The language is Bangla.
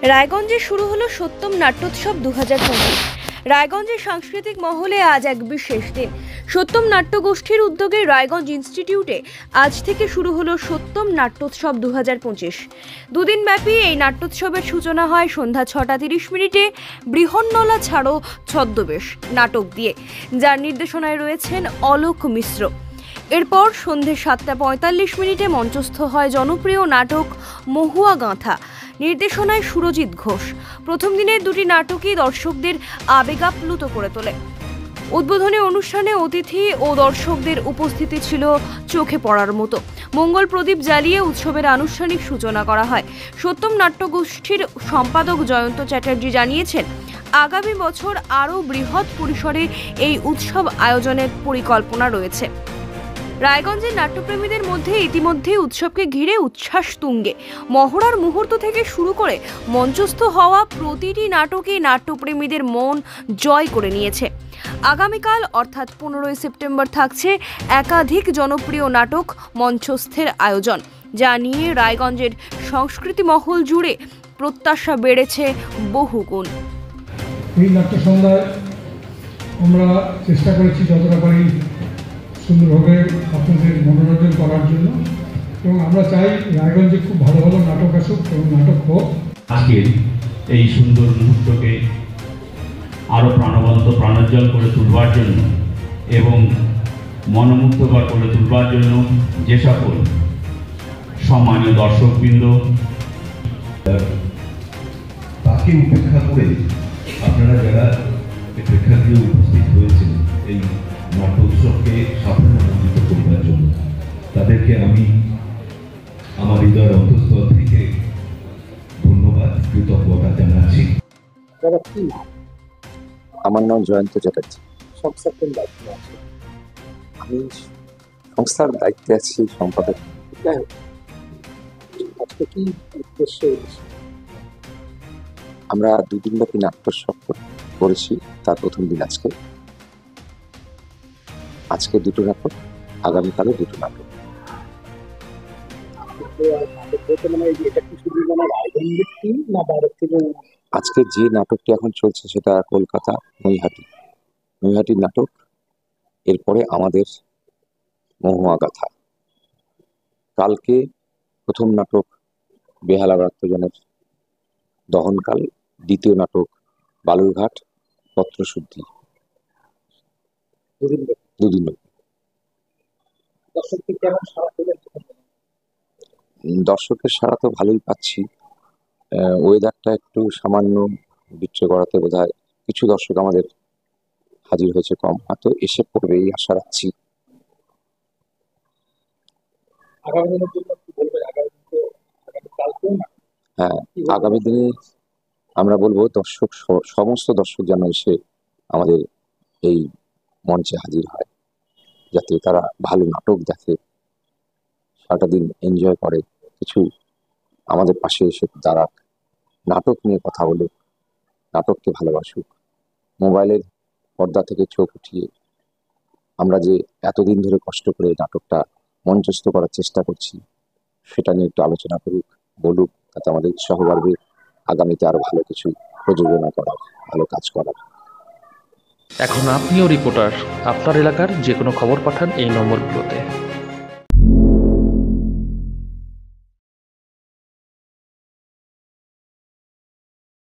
রায়গঞ্জে শুরু হলো সত্যম নাট্যোৎসব 2025। রায়গঞ্জের সাংস্কৃতিক মহলে আজ এক বিশেষ দিন। সত্যম নাট্যগোষ্ঠীর উদ্যোগে রায়গঞ্জ ইনস্টিটিউটে আজ থেকে শুরু হলো সত্যম নাট্যোৎসব 2025। দুদিন ব্যাপী এই নাট্যোৎসবের সূচনা হয় সন্ধ্যা 6:30 বৃহন্নলা ছাড়ো ছদ্মবেশ নাটক দিয়ে, যার নির্দেশনায় রয়েছেন অলোক মিশ্র। এরপর সন্ধে 7:45 মঞ্চস্থ হয় জনপ্রিয় নাটক মহুয়া গাঁথা, নির্দেশনায় সুরজিৎ ঘোষ। প্রথম দিনের দুটি নাটকই দর্শকদের আবেগাপ্লুত করে তোলে। উদ্বোধনী অনুষ্ঠানে অতিথি ও দর্শকদের উপস্থিতি ছিল চোখে পড়ার মতো। মঙ্গল প্রদীপ জ্বালিয়ে উৎসবের আনুষ্ঠানিক সূচনা করা হয়। সত্যম নাট্যগোষ্ঠীর সম্পাদক জয়ন্ত চ্যাটার্জি জানিয়েছেন, আগামী বছর আরও বৃহৎ পরিসরে এই উৎসব আয়োজনের পরিকল্পনা রয়েছে। রায়গঞ্জের নাট্যপ্রেমীদের মধ্যে ইতিমধ্যে উৎসবকে ঘিরে উচ্ছ্বাস তুঙ্গে। মহড়ার মুহূর্ত থেকে শুরু করে মঞ্চস্থ হওয়া প্রতিটি নাটকই নাট্যপ্রেমীদের মন জয় করে নিয়েছে। আগামীকাল অর্থাৎ 15 সেপ্টেম্বর থাকছে একাধিক জনপ্রিয় নাটক মঞ্চস্থের আয়োজন, যা নিয়ে রায়গঞ্জের সংস্কৃতি মহল জুড়ে প্রত্যাশা বেড়েছে বহুগুণ। এই নাট্য সন্ধ্যায় আমরা চেষ্টা করেছি যতটা পারি সুন্দরভাবে আপনাদের মনোরঞ্জন করার জন্য, এবং আমরা চাই রায়গঞ্জে খুব ভালো ভালো নাটক আসুক এবং নাটক হোক। আজকের এই সুন্দর মুহূর্তকে আরও প্রাণবন্ত প্রাণোজ্জ্বল করে তুলবার জন্য এবং মনোমুগ্ধকর করে তুলবার জন্য যে সকল সম্মানীয় দর্শকবৃন্দ তাকে উপেক্ষা করে আপনারা যারা প্রেক্ষাগৃহে উপস্থিত হয়েছেন এই নাট্য উৎসবকে সাফল্যমণ্ডিত করবার জন্য, তাদেরকে আমি আমার হৃদয়ের অন্তঃস্থল থেকে ধন্যবাদ, কৃতজ্ঞতা জানাচ্ছি। আমার নাম জয়ন্ত চ্যাটার্জি। সংস্থার দায়িত্বে আছি, আমি সংস্থার দায়িত্বে আছি সম্পাদক। আজকে কি উদ্দেশ্যে আমরা দুদিনব্যাপী নাট্যোৎসব করেছি, তার প্রথম দিন আজকে দুটো নাটক, আগামীকালও দুটো নাটক। আজকে যে নাটকটি এখন চলছে সেটা কলকাতা নৈহাটির নাটক। এরপরে আমাদের মহুয়া গাথা। কালকে প্রথম নাটক বেহালা ব্রাত্যজনের দহনকাল, দ্বিতীয় নাটক বালুরঘাট পত্রশুদ্ধি। দুদিন দর্শকের সাড়া তো ভালোই পাচ্ছি। ওয়েদারটা একটু সামান্য বিচ্ছু করাতে বোধহয় কিছু দর্শক আমাদের হাজির হয়েছে কম, হয়তো এসে পড়বে এই আশা রাখছি। হ্যাঁ, আগামী দিনে আমরা বলবো সমস্ত দর্শক যেন এসে আমাদের এই মঞ্চে হাজির হয়, যাতে তারা ভালো নাটক দেখে, সারাটা দিন এনজয় করে, কিছু আমাদের পাশে এসে দাঁড়াক, নাটক নিয়ে কথা বলুক, নাটককে ভালোবাসুক। মোবাইলের পর্দা থেকে চোখ উঠিয়ে আমরা যে এতদিন ধরে কষ্ট করে নাটকটা মঞ্চস্থ করার চেষ্টা করছি, সেটা নিয়ে একটু আলোচনা করুক, বলুক, তাতে আমাদের উৎসাহ বাড়বে আগামীতে আরো ভালো কিছু প্রযোজনা করার, ভালো কাজ করার। এখন আপনিও রিপোর্টার, আপনার এলাকার যে কোনো খবর পাঠান এই নম্বরগুলোতে।